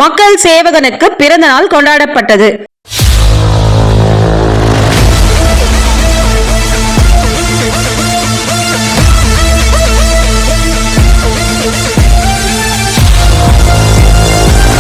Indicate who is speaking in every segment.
Speaker 1: மக்கள் சேவகனுக்கு பிறந்த நாள் கொண்டாடப்பட்டது.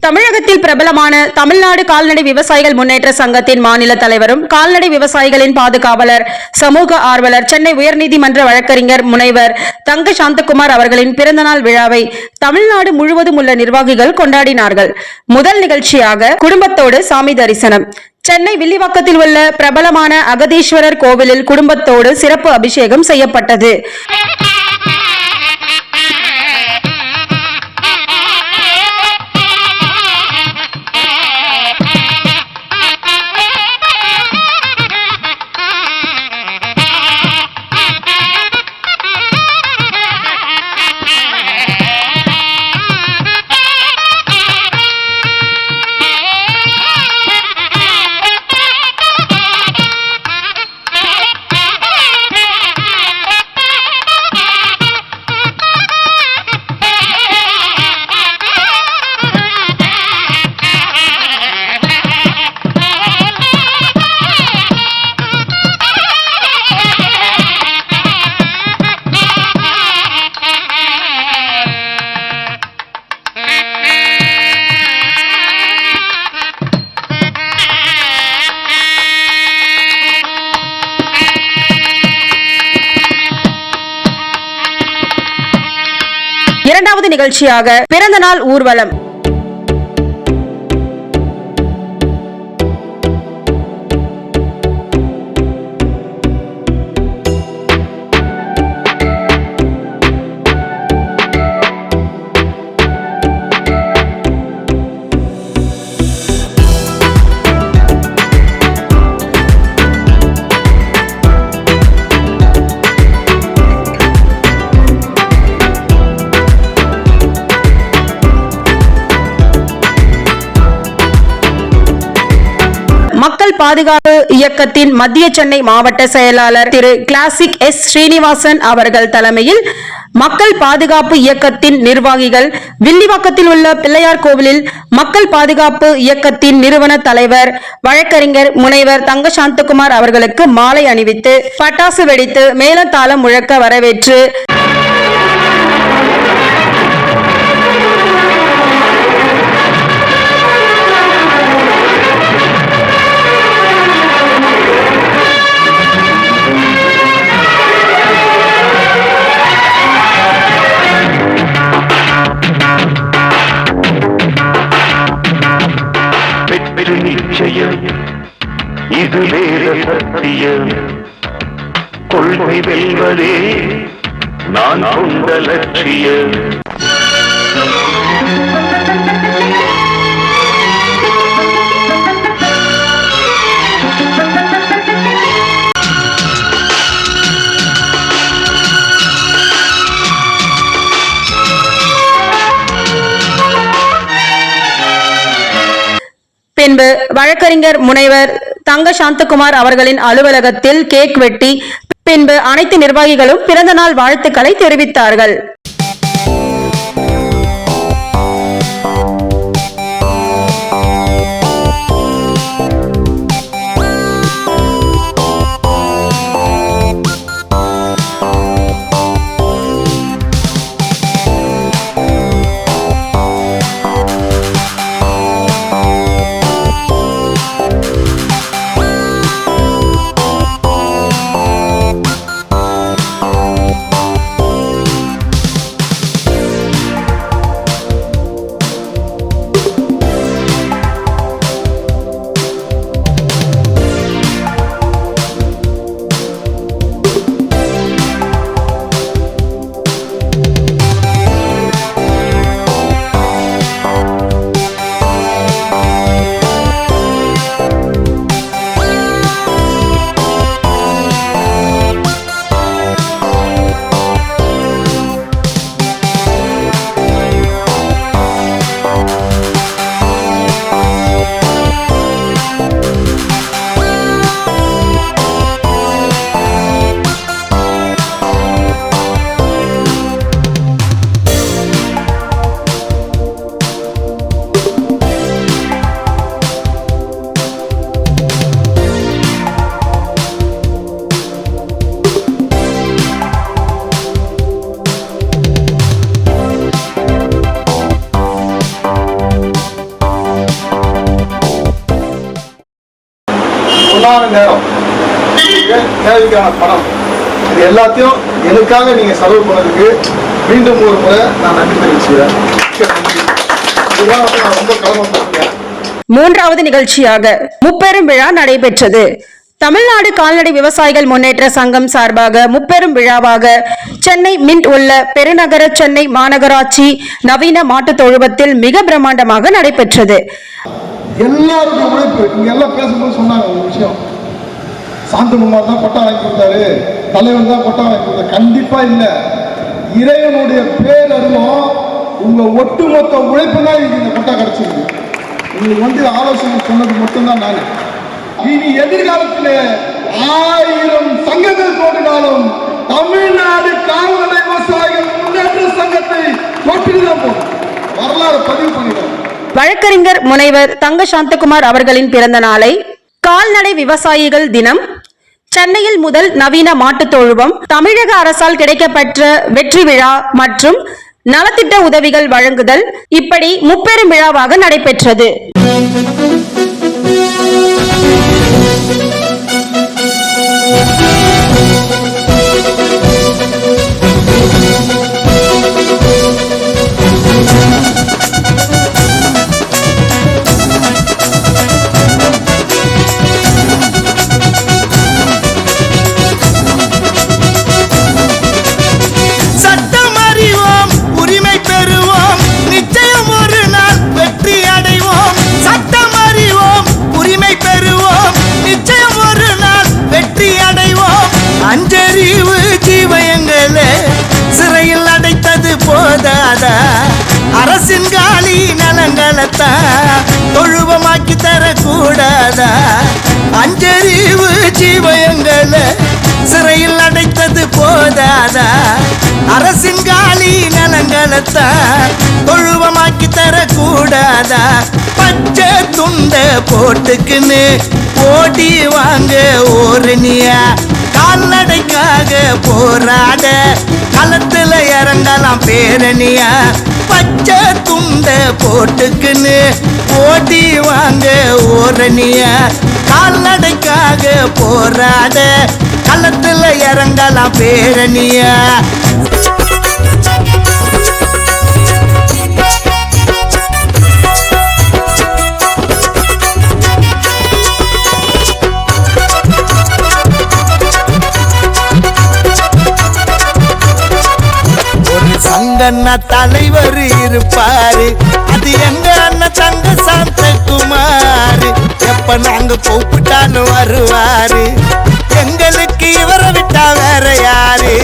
Speaker 1: தமிழகத்தில் பிரபலமான தமிழ்நாடு கால்நடை விவசாயிகள் முன்னேற்ற சங்கத்தின் மாநில தலைவரும் கால்நடை விவசாயிகளின் பாதுகாவலர் சமூக ஆர்வலர் சென்னை உயர்நீதிமன்ற வழக்கறிஞர் முனைவர் தங்க சாந்தகுமார் அவர்களின் பிறந்தநாள் விழாவை தமிழ்நாடு முழுவதும் உள்ள நிர்வாகிகள் கொண்டாடினார்கள். முதல் நிகழ்ச்சியாக குடும்பத்தோடு சாமி தரிசனம். சென்னை வில்லிவாக்கத்தில் உள்ள பிரபலமான அகதீஸ்வரர் கோவிலில் குடும்பத்தோடு சிறப்பு அபிஷேகம் செய்யப்பட்டது. இரண்டாவது நிகழ்ச்சியாக பிறந்தநாள் ஊர்வலம். மக்கள் பாதுகாப்பு இயக்கத்தின் மத்திய சென்னை மாவட்ட செயலாளர் திரு கிளாசிக் எஸ் ஸ்ரீனிவாசன் அவர்கள் தலைமையில் மக்கள் பாதுகாப்பு இயக்கத்தின் நிர்வாகிகள் வில்லிவாக்கத்தில் உள்ள பிள்ளையார் கோவிலில் மக்கள் பாதுகாப்பு இயக்கத்தின் நிறுவன தலைவர் வழக்கறிஞர் முனைவர் தங்க சாந்தகுமார் அவர்களுக்கு மாலை அணிவித்து பட்டாசு வெடித்து மேளதாளம் முழக்க வரவேற்று
Speaker 2: இது வேத சத்தியம், கொள்கை வெல்வதே நான் கொண்ட லட்சியம்.
Speaker 1: பின்பு வழக்கறிஞர் முனைவர் தங்க சாந்தகுமார் அவர்களின் அலுவலகத்தில் கேக் வெட்டி பின்பு அனைத்து நிர்வாகிகளும் பிறந்த நாள் வாழ்த்துக்களை தெரிவித்தார்கள்.
Speaker 3: தேவைக்கான பணம் இது எல்லாத்தையும் எனக்காக நீங்க செலவு பண்ணதுக்கு மீண்டும் ஒரு முறை நான் நன்றி தெரிவிச்சுக்கிறேன். இதுதான் நான் ரொம்ப கடமைப்பட்டிருக்கேன்.
Speaker 1: மூன்றாவது நிகழ்ச்சியாக முப்பெரும் விழா நடைபெற்றது. தமிழ்நாடு கால்நடை விவசாயிகள் முன்னேற்ற சங்கம் சார்பாக முப்பெரும் விழாவாக சென்னை மின்ட் உள்ள பெருநகர சென்னை மாநகராட்சி நவீன மாட்டுத் தொழுவத்தில் மிக பிரம்மாண்டமாக நடைபெற்றது.
Speaker 3: எல்லாருடைய உழைப்பு இங்க எல்லாம் பேசும்போது சொன்னாங்க ஒரு விஷயம், சாந்தகுமார் தான் கொட்டா வாங்கி கொடுத்தாரு, தலைவர் தான் கொட்டா வாங்கி கொடுத்தாரு. கண்டிப்பா இல்ல, இறைவனுடைய பேரருளும் உங்க ஒட்டுமொத்த உழைப்பு தான் இந்த கொட்டா கிடைச்சிருக்கு. உங்களுக்கு ஆலோசனை சொன்னது மட்டும்தான் நான். இனி எதிர்காலத்தில் 1000 சங்கங்கள் தோன்றினாலும் தமிழ்நாடு கால்நடை விவசாயிகள் முன்னேற்ற சங்கத்தை தொட்டில்தான் போகும், வரலாறு பதிவு பண்ணிடுவோம்.
Speaker 1: வழக்கறிஞர் முனைவர் தங்க சாந்தகுமார் அவர்களின் பிறந்த நாளை கால்நடை விவசாயிகள் தினம், சென்னையில் முதல் நவீன மாட்டுத் தொழுவம், தமிழக அரசால் கிடைக்கப்பெற்ற வெற்றி விழா மற்றும் நலத்திட்ட உதவிகள் வழங்குதல், இப்படி முப்பெரும் விழாவாக நடைபெற்றது.
Speaker 4: அஞ்சறிவு ஜீவயங்களே சிறையில் அடைத்தது போதாதா, அரசின் காலி நலங்களைத்தான் தொழுவமாக்கி தரக்கூடாதா. அஞ்சறிவு ஜீவயங்களே சிறையில் அடைத்தது போதாதா, அரசின் காலி நலங்களைத்தான் தொழுவமாக்கி தரக்கூடாதா. பச்சை துண்ட போட்டுக்குன்னு ஓடி வாங்க ஓரணியா, கால்நடைக்காக போராட களத்துல இறங்கலாம் பேரணியா. பச்சை துண்ட போட்டுக்குன்னு ஓடி வாங்க ஓரணியா, கால்நடைக்காக போராட களத்துல இறங்கலாம் பேரணியா. சங்கண்ணா தலைவர் இருப்பாரு, அது எங்க அண்ணன் தங்க சாந்தகுமார். எப்ப நாங்க கூப்பிட்டாலும் வருவாரு, எங்களுக்கு இவரை விட்டா வேற யாரு.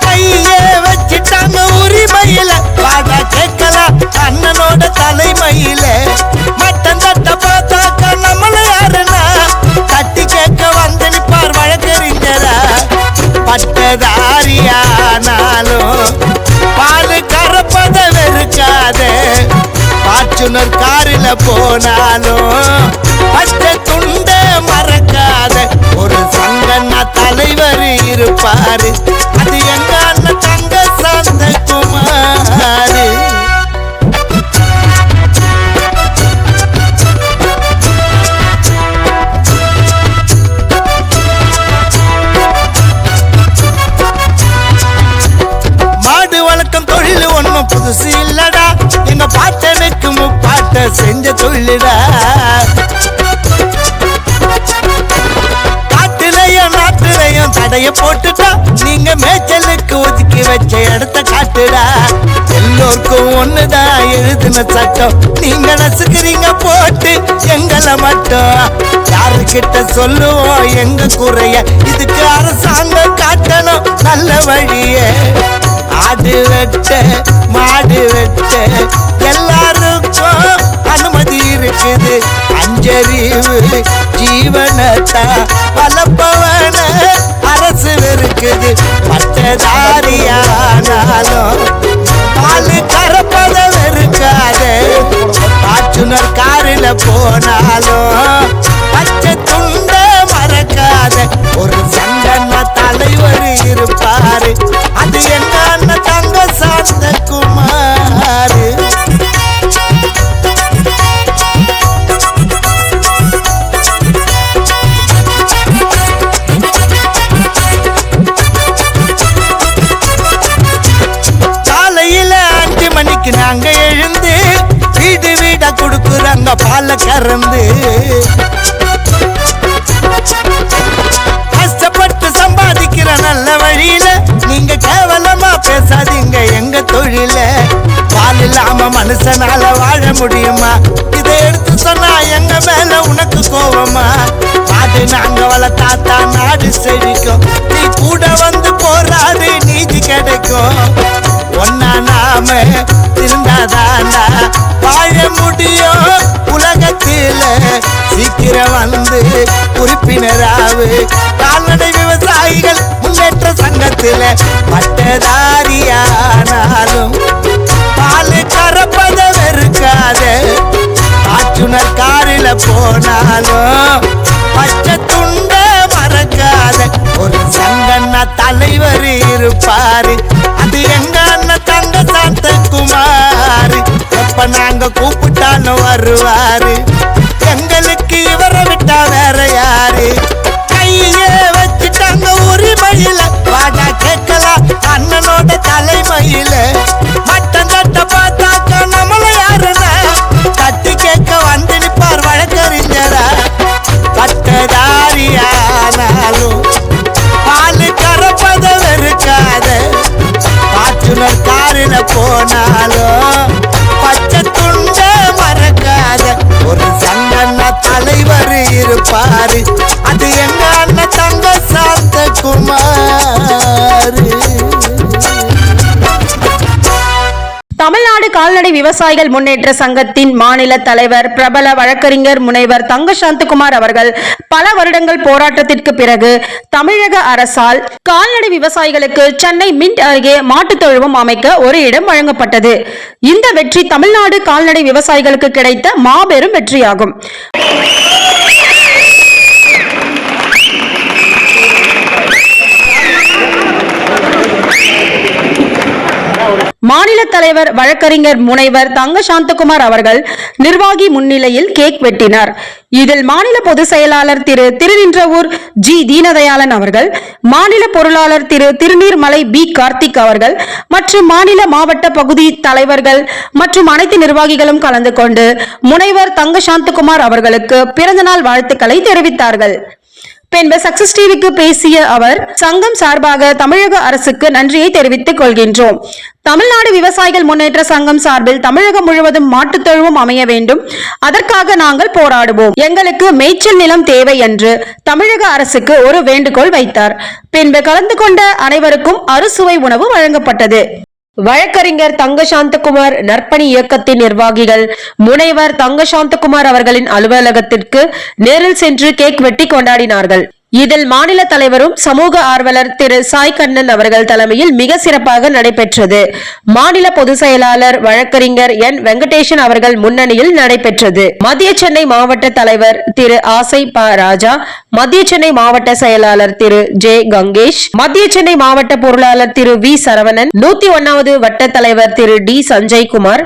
Speaker 4: கையே வச்சுட்டாங்க உரிமையில, பாடா கேட்கலாம் அண்ணனோட தலைமையில. மட்டன் தட்ட பார்த்தாக்கா நம்மள யாருன்னா தட்டி கேட்க வந்து நிப்பார் வழக்கறிஞரா. பட்டதாரியானாலும் பாலு கறப்பத வெறுக்காத, பாச்சுனர் காரில போனாலும் பச்சை துண்ட மறக்காத. ஒரு சங்கண்ணா தலைவர் இருப்பாரு, அது எங்க அண்ணன் தங்க சாந்தகுமார். புதுசு இல்லடா, எங்க பாட்டனுக்கு முப்பாட்ட செஞ்ச தொழிலடா. காட்டுலையும் நாட்டுலையும் தடைய போட்டுட்டா, நீங்க மேய்ச்சலுக்கு ஒதுக்கி வச்ச இடத்த காட்டுடா. எல்லோருக்கும் ஒண்ணுதான் எழுதின சட்டம், நீங்க நசுக்கிறீங்க போட்டு எங்களை மட்டும். யாருக்கிட்ட சொல்லுவோம் எங்க குறைய, இதுக்கு அரசாங்கம் காட்டணும் நல்ல வழிய. ஆடு வெட்ட மாடு வெட்ட எல்லாருக்கும் அனுமதி இருக்குது. அஞ்சறிவு ஜீவனத்தா வளர்ப்பவன அரசு இருக்குது. பட்டதாரியானாலும் பாலு கறப்பத வெறுக்காது, பாச்சுனர் காரில போனாலும் பச்சை துண்ட மறக்காத. ஒரு சங்கண்ணா தலைவர் இருப்பாரு, அது எங்க அண்ணன் தங்க சாந்தகுமார். பால கறந்து கஷ்டப்பட்டு சம்பாதிக்கிற நல்ல வழியில நீங்க கேவலமா பேசாதீங்க எங்க தொழில. பால் இல்லாம மனுஷனால வாழ முடியுமா? இதை எடுத்து சொன்னா எங்க மேல உனக்கு கோவமா? அது நாங்க வளர்த்தாத்தா நாடு செழிக்கும். நீ கூட வந்து போராடு நீதி கிடைக்கும். ஒன்னா நாம இருந்தாதாண்டா வாழ முடியும் உலகத்தில. சீக்கிரம் வந்து உறுப்பினராவு கால்நடை விவசாயிகள் முன்னேற்ற சங்கத்தில. பட்டதாரியானாலும் பால் கறப்பத வெறுக்காத. ஆற்றுனர் காரில போனாலும் பச்சை துண்ட மறக்காத. ஒரு சங்கண்ணா தலைவர் இருப்பாரு, அது எங்க அண்ணன் தங்க சாந்தகுமார். எப்ப நாங்க கூப்பிட்டாலும் வருவாரு, எங்களுக்கு இவரை விட்டா வேற யாரு? கையே வச்சுட்டாங்க உரிமையில, வாடா கேட்கலாம் அண்ணனோட தலைமையில. மட்டம் தட்ட பார்த்தாக்க நம்மள யாருன்னா தட்டி கேட்க வந்து நிப்பார் வழக்கறிஞரா. பட்டதாரியானாலும் பால் கறப்பத வெறுக்காத. ஆற்றுனர் காரில போனாலும் பச்சை துண்ட மறக்காத. ஒரு சங்கண்ணா தலைவர் இருப்பாரு, அது எங்க அண்ணன் தங்க சாந்தகுமார்.
Speaker 1: தமிழ்நாடு கால்நடை விவசாயிகள் முன்னேற்ற சங்கத்தின் மாநில தலைவர் பிரபல வழக்கறிஞர் முனைவர் தங்க சாந்தகுமார் அவர்கள் பல வருடங்கள் போராட்டத்திற்கு பிறகு தமிழக அரசால் கால்நடை விவசாயிகளுக்கு சென்னை மின்ட் அருகே மாட்டுத் தொழுவம் அமைக்க ஒரு இடம் வழங்கப்பட்டது. இந்த வெற்றி தமிழ்நாடு கால்நடை விவசாயிகளுக்கு கிடைத்த மாபெரும் வெற்றியாகும். மாநில தலைவர் வழக்கறிஞர் முனைவர் தங்க சாந்தகுமார் அவர்கள் நிர்வாகி முன்னிலையில் கேக் வெட்டினார். இதில் மாநில பொதுச் செயலாளர் திரு திருநின்றவூர் ஜி தீனதயாளன் அவர்கள், மாநில பொருளாளர் திரு திருநீர்மலை பி கார்த்திக் அவர்கள் மற்றும் மாநில மாவட்ட பகுதி தலைவர்கள் மற்றும் அனைத்து நிர்வாகிகளும் கலந்து கொண்டு முனைவர் தங்க சாந்தகுமார் அவர்களுக்கு பிறந்தநாள் வாழ்த்துக்களை தெரிவித்தார்கள். பின்பு சக்சஸ் டிவிக்கு பேசிய அவர், சங்கம் சார்பாக தமிழக அரசுக்கு நன்றியை தெரிவித்துக் கொள்கின்றோம். தமிழ்நாடு விவசாயிகள் முன்னேற்ற சங்கம் சார்பில் தமிழகம் முழுவதும் மாட்டுத் தொழுவம் அமைய வேண்டும். அதற்காக நாங்கள் போராடுவோம். எங்களுக்கு மேய்ச்சல் நிலம் தேவை என்று தமிழக அரசுக்கு ஒரு வேண்டுகோள் வைத்தார். பின்பு கலந்து கொண்ட அனைவருக்கும் அறுசுவை உணவு வழங்கப்பட்டது. வழக்கறிஞர் தங்க சாந்தகுமார் நற்பணி இயக்கத்தின் நிர்வாகிகள் முனைவர் தங்க சாந்தகுமார் அவர்களின் அலுவலகத்திற்கு நேரில் சென்று கேக் வெட்டி கொண்டாடினார்கள். இதில் மாநில தலைவரும் சமூக ஆர்வலர் திரு சாய் கண்ணன் அவர்கள் தலைமையில் மிக சிறப்பாக நடைபெற்றது. மாநில பொதுச் செயலாளர் வழக்கறிஞர் என் வெங்கடேசன் அவர்கள் முன்னணியில் நடைபெற்றது. மத்திய சென்னை மாவட்ட தலைவர் திரு ஆசை ப ராஜா, மத்திய சென்னை மாவட்ட செயலாளர் திரு ஜே கங்கேஷ், மத்திய சென்னை மாவட்ட பொருளாளர் திரு வி சரவணன், 101வது வட்ட தலைவர் திரு டி சஞ்சய்குமார்,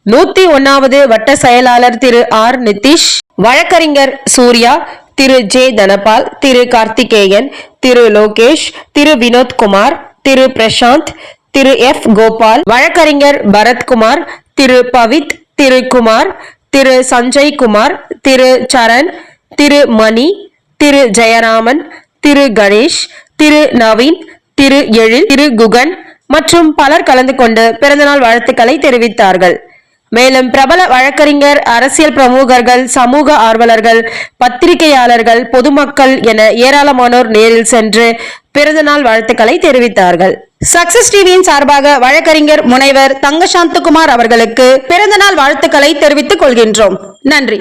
Speaker 1: 101வது வட்ட செயலாளர் திரு ஆர் நிதிஷ், வழக்கறிஞர் சூர்யா, திரு ஜே தனபால், திரு கார்த்திகேயன், திரு லோகேஷ், திரு வினோத்குமார், திரு பிரசாந்த், திரு எஃப் கோபால், வழக்கறிஞர் பரத்குமார், திரு பவித், திரு குமார், திரு சஞ்சய் குமார், திரு சரண், திரு மணி, திரு ஜெயராமன், திரு கணேஷ், திரு நவீன், திரு எழில், திரு குகன் மற்றும் பலர் கலந்து கொண்டு பிறந்தநாள் வாழ்த்துக்களை தெரிவித்தார்கள். மேலும் பிரபல வழக்கறிஞர், அரசியல் பிரமுகர்கள், சமூக ஆர்வலர்கள், பத்திரிகையாளர்கள், பொதுமக்கள் என ஏராளமானோர் நேரில் சென்று பிறந்தநாள் வாழ்த்துக்களை தெரிவித்தார்கள். சக்சஸ் டிவியின் சார்பாக வழக்கறிஞர் முனைவர் தங்க சாந்தகுமார் அவர்களுக்கு பிறந்தநாள் வாழ்த்துக்களை தெரிவித்துக் கொள்கின்றோம். நன்றி.